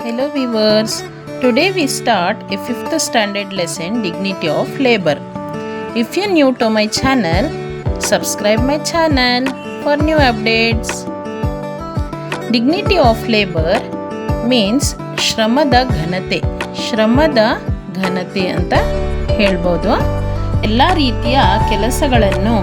Hello viewers, today we start a 5th standard lesson Dignity of Labor. If you're new to my channel, subscribe my channel for new updates. Dignity of labor means ಶ್ರಮದ ಘನತೆ ಅಂತ ಹೇಳ್ಬೋದು. ಎಲ್ಲ ರೀತಿಯ ಕೆಲಸಗಳನ್ನು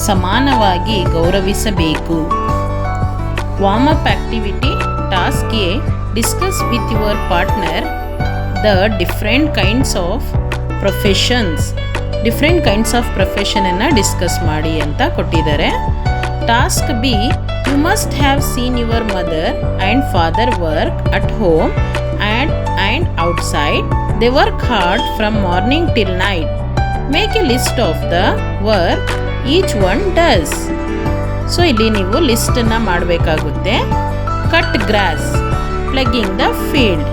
ಸಮಾನವಾಗಿ ಗೌರವಿಸಬೇಕು. Warm up activity task A, discuss with your partner the different kinds of profession ಅನ್ನು ಡಿಸ್ಕಸ್ ಮಾಡಿ ಅಂತ ಕೊಟ್ಟಿದ್ದಾರೆ. Task B, you must have seen your mother and father work at home and outside. They work hard from morning till night. Make a list of the work each one does. So ಇಲ್ಲಿ ನೀವು ಲಿಸ್ಟನ್ನು ಮಾಡಬೇಕಾಗುತ್ತೆ. Cut grass, ploughing the field.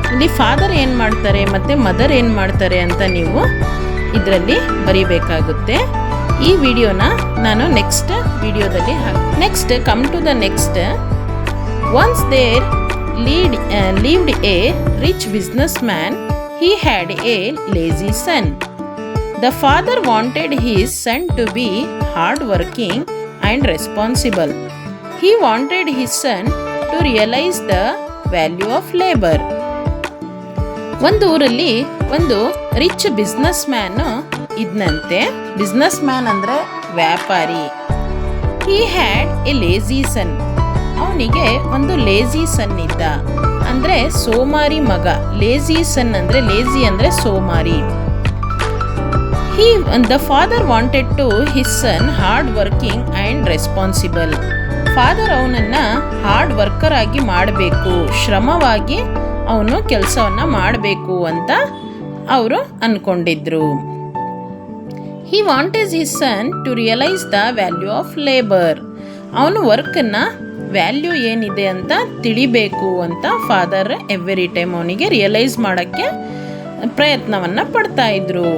ಇಲ್ಲಿ father ಏನು ಮಾಡ್ತಾರೆ ಮತ್ತು mother ಏನು ಮಾಡ್ತಾರೆ ಅಂತ ನೀವು ಇದರಲ್ಲಿ ಬರೀಬೇಕಾಗುತ್ತೆ. ಈ ವಿಡಿಯೋನ ನಾನು ನೆಕ್ಸ್ಟ್ ವಿಡಿಯೋದಲ್ಲಿ next come to the next. Once there lived a rich businessman. He had a lazy son. The father wanted his son to be hardworking and responsible. He wanted his son to realize the value of labour. ಒಂದು ಊರಲ್ಲಿ ಒಂದು rich businessman ಇದ್ನಂತೆ. Businessman ಅಂದರೆ ವ್ಯಾಪಾರಿ. He had a lazy son. ಅವನಿಗೆ ಒಂದು lazy ಸನ್ ಇದ್ದ, ಅಂದರೆ ಸೋಮಾರಿ ಮಗ. ಲೇಜಿ ಸನ್ ಅಂದರೆ ಲೇಜಿ ಅಂದರೆ ಸೋಮಾರಿ. The father wanted to his son hard working and responsible. Father ಅವನನ್ನು ಹಾರ್ಡ್ ವರ್ಕರ್ ಆಗಿ ಮಾಡಬೇಕು, ಶ್ರಮವಾಗಿ ಅವನು ಕೆಲಸವನ್ನು ಮಾಡಬೇಕು ಅಂತ ಅವರು ಅಂದ್ಕೊಂಡಿದ್ರು. He wanted his son to realise the value of labour. ಅವನು ವರ್ಕನ್ನು ವ್ಯಾಲ್ಯೂ ಏನಿದೆ ಅಂತ ತಿಳಿಬೇಕು ಅಂತ ಫಾದರ್ ಎವ್ರಿ ಟೈಮ್ ಅವನಿಗೆ ರಿಯಲೈಸ್ ಮಾಡೋಕ್ಕೆ ಪ್ರಯತ್ನವನ್ನು ಪಡ್ತಾ ಇದ್ರು.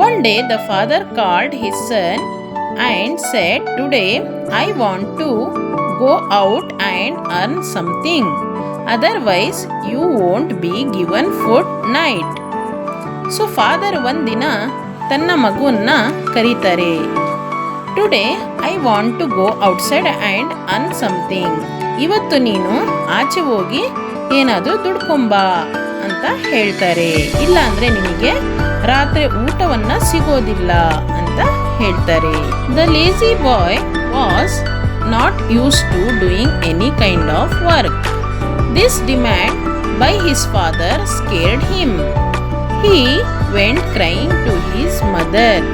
One day the father called his son and said, today I want to go out and earn something, otherwise you won't be given food night. So father ಒಂದಿನ ತನ್ನ ಮಗುವನ್ನ ಕರೀತಾರೆ. Today I want to go outside and earn something. ಇವತ್ತು ನೀನು ಆಚೆ ಹೋಗಿ ಏನಾದರೂ ದುಡ್ಕೊಂಬಾ ಅಂತ ಹೇಳ್ತಾರೆ. ಇಲ್ಲ ಅಂದರೆ ನಿನಗೆ ರಾತ್ರಿ ಊಟವನ್ನ ಸಿಗೋದಿಲ್ಲ ಅಂತ ಹೇಳ್ತಾರೆ. The lazy boy was not use to doing any kind of work. This demand by his father scared him. He went crying to his mother.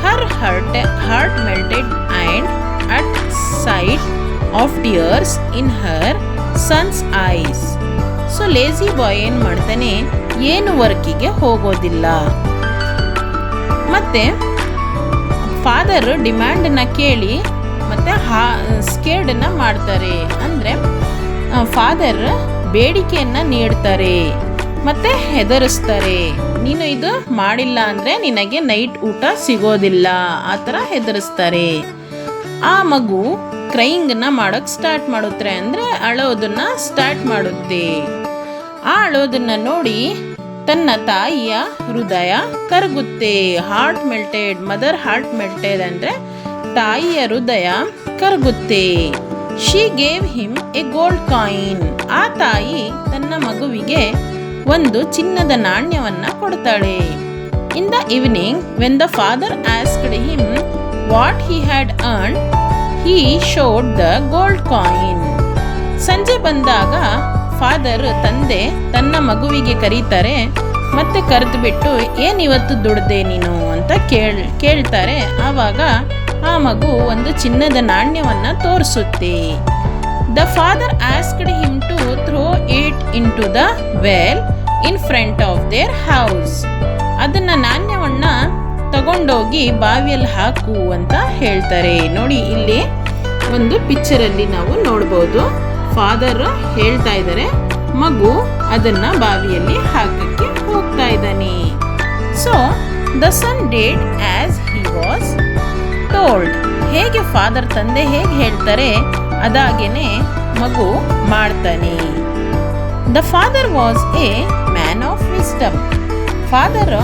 Her heart melted and at sight of tears in her son's eyes. So lazy boy ಏನು ಮಾಡ್ತಾನೆ, ಏನು ವರ್ಕಿಗೆ ಹೋಗೋದಿಲ್ಲ. ಮತ್ತೆ father ಡಿಮ್ಯಾಂಡನ್ನ ಕೇಳಿ ಮತ್ತೆ ಸ್ಕೇರ್ಡನ್ನ ಮಾಡ್ತಾರೆ. ಅಂದರೆ father ಬೇಡಿಕೆಯನ್ನು ನೀಡ್ತಾರೆ ಮತ್ತೆ ಹೆದರಿಸ್ತಾರೆ. ನೀನು ಇದು ಮಾಡಿಲ್ಲ ಅಂದರೆ ನಿನಗೆ ನೈಟ್ ಊಟ ಸಿಗೋದಿಲ್ಲ, ಆ ಥರ ಹೆದರಿಸ್ತಾರೆ. ಆ ಮಗು ಕ್ರೈಯಿಂಗನ್ನು ಮಾಡೋಕ್ಕೆ ಸ್ಟಾರ್ಟ್ ಮಾಡುತ್ತೆ, ಅಂದರೆ ಅಳೋದನ್ನು ಸ್ಟಾರ್ಟ್ ಮಾಡುತ್ತೆ. ಆ ಅಳೋದನ್ನು ನೋಡಿ ತನ್ನ ತಾಯಿಯ ಹೃದಯ ಕರಗುತ್ತೆ. Heart melted, mother heart melted ಅಂದರೆ ತಾಯಿಯ ಹೃದಯ ಕರಗುತ್ತೆ. She gave him a gold coin. ಆ ತಾಯಿ ತನ್ನ ಮಗುವಿಗೆ ಒಂದು ಚಿನ್ನದ ನಾಣ್ಯವನ್ನು ಕೊಡ್ತಾಳೆ. In the evening when the father asked him what he had earned, he showed the gold coin. ಸಂಜೆ ಬಂದಾಗ ಫಾದರ್ ತಂದೆ ತನ್ನ ಮಗುವಿಗೆ ಕರೀತಾರೆ. ಮತ್ತೆ ಕರೆದುಬಿಟ್ಟು ಏನಿವತ್ತು ದುಡ್ದೆ ನೀನು ಅಂತ ಕೇಳ್ತಾರೆ. ಆವಾಗ ಆ ಮಗು ಒಂದು ಚಿನ್ನದ ನಾಣ್ಯವನ್ನು ತೋರಿಸುತ್ತೆ. The father asked him to throw it into the well in front of their house. ಅದನ್ನು ನಾಣ್ಯವನ್ನು ತಗೊಂಡೋಗಿ ಬಾವಿಯಲ್ಲಿ ಹಾಕು ಅಂತ ಹೇಳ್ತಾರೆ. ನೋಡಿ, ಇಲ್ಲಿ ಒಂದು ಪಿಕ್ಚರಲ್ಲಿ ನಾವು ನೋಡ್ಬೋದು. ಫಾದರ್ ಹೇಳ್ತಾ ಇದ್ದಾರೆ, ಮಗು ಅದನ್ನ ಬಾವಿಯಲ್ಲಿ ಹಾಕಕ್ಕೆ ಹೋಗ್ತಾ ಇದ್ದಾನೆ. So the son did as he was told. ಹೇಗೆ ಫಾದರ್ ತಂದೆ ಹೇಗೆ ಹೇಳ್ತಾರೆ ಅದಾಗೇನೆ ಮಗು ಮಾಡ್ತಾನೆ. The father was a man of wisdom. Father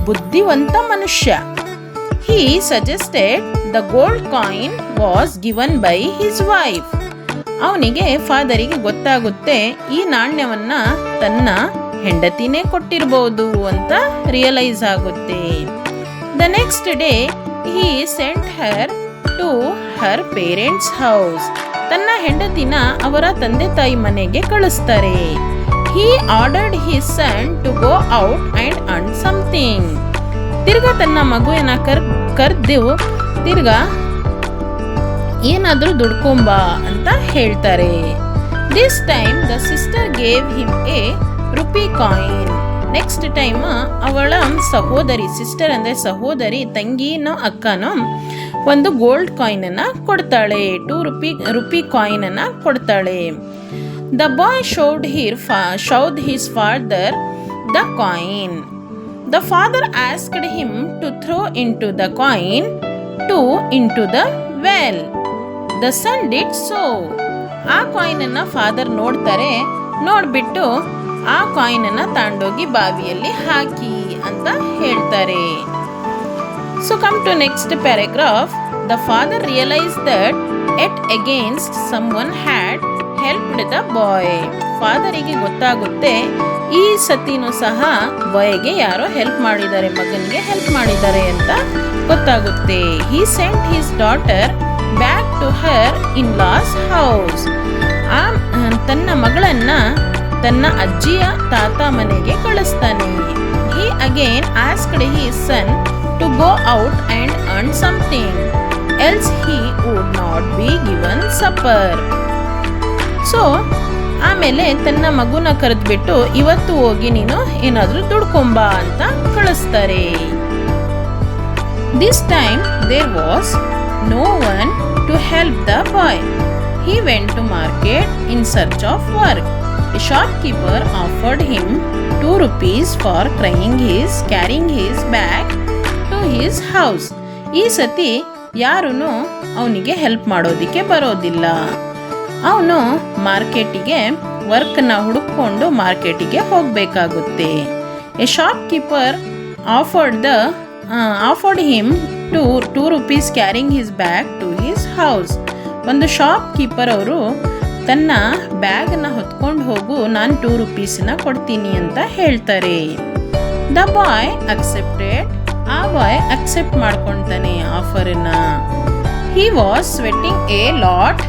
ಬುದ್ಧಿವಂತ ಮನುಷ್ಯ. He suggested the gold coin was given by his wife. ಅವನಿಗೆ ಫಾದರಿಗೆ ಗೊತ್ತಾಗುತ್ತೆ ಈ ನಾಣ್ಯವನ್ನ ತನ್ನ ಹೆಂಡತಿನೇ ಕೊಟ್ಟಿರ್ಬೋದು ಅಂತ ರಿಯಲೈಸ್ ಆಗುತ್ತೆ. The next day he sent her to her parents' house. ತನ್ನ ಹೆಂಡತಿನ ಅವರ ತಂದೆ ತಾಯಿ ಮನೆಗೆ ಕಳಿಸ್ತಾರೆ. He ordered his son to go out and earn something. ತಿರ್ಗಾ ತನ್ನ ಮಗುವಿನ ಕರ್ದು ತಿರ್ಗಾ ಏನಾದರೂ ದುಡ್ಕೊಂಬ ಅಂತ ಹೇಳ್ತಾರೆ. This time the sister gave him a rupee coin. Next time ಅವಳ ಸಹೋದರಿ, ಸಿಸ್ಟರ್ ಅಂದರೆ ಸಹೋದರಿ, ತಂಗಿನೋ ಅಕ್ಕನೋ ಒಂದು ಗೋಲ್ಡ್ ಕಾಯಿನನ್ನು ಕೊಡ್ತಾಳೆ. 2 ರುಪಿ ಕಾಯಿನನ್ನು ಕೊಡ್ತಾಳೆ. The boy showed his father the coin. The father asked him to throw into the coin into the well. The son did so. ಆ ಕಾಯಿನನ್ನು father ನೋಡ್ತಾರೆ. ನೋಡ್ಬಿಟ್ಟು ಆ ಕಾಯಿನನ್ನು ತಾಂಡೋಗಿ ಬಾವಿಯಲ್ಲಿ ಹಾಕಿ ಅಂತ ಹೇಳ್ತಾರೆ. So come to next paragraph. The father realized that yet against someone had helped the boy. ಫಾದರಿಗೆ ಗೊತ್ತಾಗುತ್ತೆ ಈ ಸತಿನೂ ಸಹ ಬಾಯ್ಗೆ ಯಾರೋ ಹೆಲ್ಪ್ ಮಾಡಿದ್ದಾರೆ, ಮಗನಿಗೆ ಹೆಲ್ಪ್ ಮಾಡಿದ್ದಾರೆ ಅಂತ ಗೊತ್ತಾಗುತ್ತೆ. He sent his daughter back to her in-laws house. ತನ್ನ ಮಗಳನ್ನ ತನ್ನ ಅಜ್ಜಿಯ ತಾತ ಮನೆಗೆ ಕಳಿಸ್ತಾನೆ. He again asked his son to go out and earn something, else he would not be given supper. So ಆಮೇಲೆ ತನ್ನ ಮಗುನ ಕರೆದ್ಬಿಟ್ಟು ಇವತ್ತು ಹೋಗಿ ನೀನು ಏನಾದರೂ ದುಡ್ಕೊಂಬ ಅಂತ ಕಳಿಸ್ತಾರೆ. This time there was no one to help the boy. He went to market in search of work. A shopkeeper offered him 2 rupees for carrying his bag to his house. ಈ ಸತಿ ಯಾರೂ ಅವನಿಗೆ ಹೆಲ್ಪ್ ಮಾಡೋದಕ್ಕೆ ಬರೋದಿಲ್ಲ. ಅವನು ಮಾರ್ಕೆಟಿಗೆ ವರ್ಕ್ನ ಹುಡುಕೊಂಡು ಮಾರ್ಕೆಟಿಗೆ ಹೋಗಬೇಕಾಗುತ್ತೆ. A shopkeeper offered him 2 rupees carrying his bag to his house. ಒಂದು ಶಾಪ್ ಕೀಪರ್ ಅವರು ತನ್ನ ಬ್ಯಾಗನ್ನು ಹೊತ್ಕೊಂಡು ಹೋಗು, ನಾನು 2 rupeesನ ಕೊಡ್ತೀನಿ ಅಂತ ಹೇಳ್ತಾರೆ. The boy accepted. ಆ ಬಾಯ್ ಅಕ್ಸೆಪ್ಟ್ ಮಾಡ್ಕೊಳ್ತಾನೆ ಆಫರನ್ನ. He was sweating a lot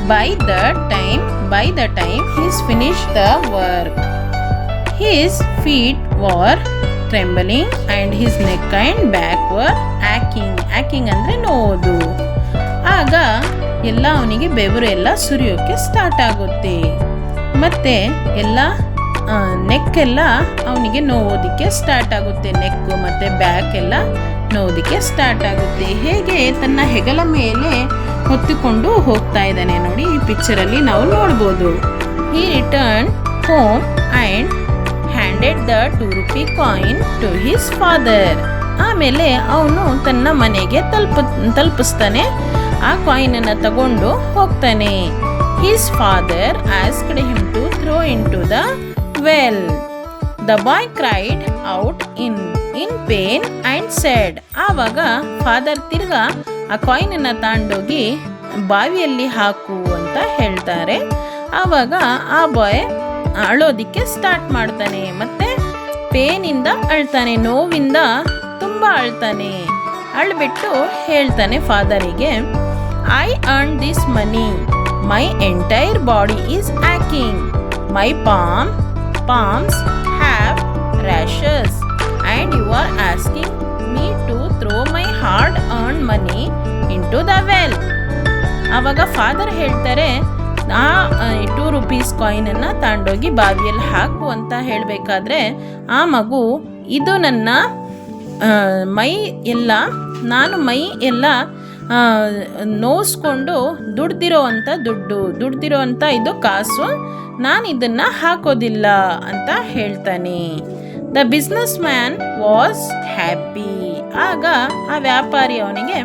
by the time he's finished the work. His feet were trembling and his neck and back were aching ಅಂದ್ರೆ ನೋವುದು. ಆಗ ಎಲ್ಲ ಅವನಿಗೆ ಬೆವರು ಎಲ್ಲ ಸುರಿಯೋಕ್ಕೆ ಸ್ಟಾರ್ಟ್ ಆಗುತ್ತೆ. ಮತ್ತೆ ಎಲ್ಲ ನೆಕ್ ಎಲ್ಲ ಅವನಿಗೆ ನೋವೋದಕ್ಕೆ ಸ್ಟಾರ್ಟ್ ಆಗುತ್ತೆ. ನೆಕ್ಕು ಮತ್ತು ಬ್ಯಾಕ್ ಎಲ್ಲ ನೋವೋದಕ್ಕೆ ಸ್ಟಾರ್ಟ್ ಆಗುತ್ತೆ. ಹೇಗೆ ತನ್ನ ಹೆಗಲ ಮೇಲೆ ಹೊತ್ತುಕೊಂಡು ಹೋಗ್ತಾ ಇದ್ದಾನೆ ನೋಡಿ, ಈ ಪಿಕ್ಚರಲ್ಲಿ ನಾವು ನೋಡ್ಬೋದು. He return home and handed the 2 rupee coin to his father. ಆಮೇಲೆ ಅವನು ತನ್ನ ಮನೆಗೆ ತಲುಪಿಸ್ತಾನೆ. ಆ ಕಾಯಿನನ್ನು ತಗೊಂಡು ಹೋಗ್ತಾನೆ. His father asked him to throw into the well. The boy cried out in pain and said. ಆವಾಗ ಫಾದರ್ ತಿರ್ಗಾ ಆ ಕಾಯಿನನ್ನು ತಾಂಡೋಗಿ ಬಾವಿಯಲ್ಲಿ ಹಾಕು ಅಂತ ಹೇಳ್ತಾರೆ. ಆವಾಗ ಆ ಬಾಯ್ ಅಳೋದಿಕ್ಕೆ ಸ್ಟಾರ್ಟ್ ಮಾಡ್ತಾನೆ. ಮತ್ತೆ ಪೇನಿಂದ ಅಳ್ತಾನೆ, ನೋವಿಂದ ತುಂಬ ಅಳ್ತಾನೆ. ಅಳ್ಬಿಟ್ಟು ಹೇಳ್ತಾನೆ ಫಾದರಿಗೆ, I earn this money, my entire body is aching, my palms have rashes and you are asking me to throw my hard earned money into the well. ಆವಾಗ ಫಾದರ್ ಹೇಳ್ತಾರೆ, ಆ 2 rupees ಕಾಯಿನನ್ನು ತಾಂಡೋಗಿ ಬಾವಿಯಲ್ಲಿ ಹಾಕು ಅಂತ ಹೇಳಬೇಕಾದ್ರೆ ಆ ಮಗು, ಇದು ನನ್ನ ನಾನು ಮೈ ಎಲ್ಲ ನೋಯಿಸ್ಕೊಂಡು ದುಡ್ದಿರೋ ಅಂಥ ಇದು ಕಾಸು, ನಾನು ಇದನ್ನು ಹಾಕೋದಿಲ್ಲ ಅಂತ ಹೇಳ್ತಾನೆ. The business man was happy. ಆಗ ಆ ವ್ಯಾಪಾರಿ ಅವನಿಗೆ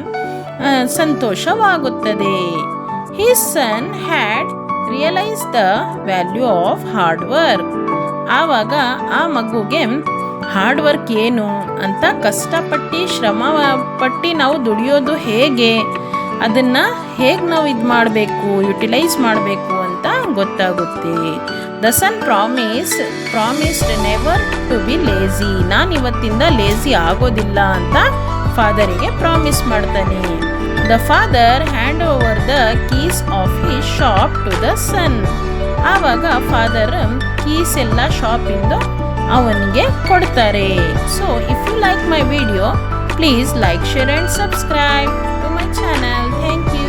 ಸಂತೋಷವಾಗುತ್ತದೆ. His son had realise the value of hard work. ಆವಾಗ ಆ ಮಗುಗೆ ಹಾರ್ಡ್ ವರ್ಕ್ ಏನು ಅಂತ, ಕಷ್ಟಪಟ್ಟು ಶ್ರಮ ಪಟ್ಟು ನಾವು ದುಡಿಯೋದು ಹೇಗೆ, ಅದನ್ನು ಹೇಗೆ ನಾವು ಇದು ಮಾಡಬೇಕು, ಯುಟಿಲೈಸ್ ಮಾಡಬೇಕು ಅಂತ ಗೊತ್ತಾಗುತ್ತೆ. The son promised never to be lazy. ನಾನು ಇವತ್ತಿಂದ ಲೇಜಿ ಆಗೋದಿಲ್ಲ ಅಂತ ಫಾದರಿಗೆ ಪ್ರಾಮಿಸ್ ಮಾಡ್ತಾನೆ. The father hand over the keys of his shop to the son. ಆವಾಗ ಫಾದರ್ ಕೀಸ್ ಎಲ್ಲ ಶಾಪಿಂದು ಅವನಿಗೆ ಕೊಡ್ತಾರೆ. So if you like my video, please like, share and subscribe to my channel. Thank you.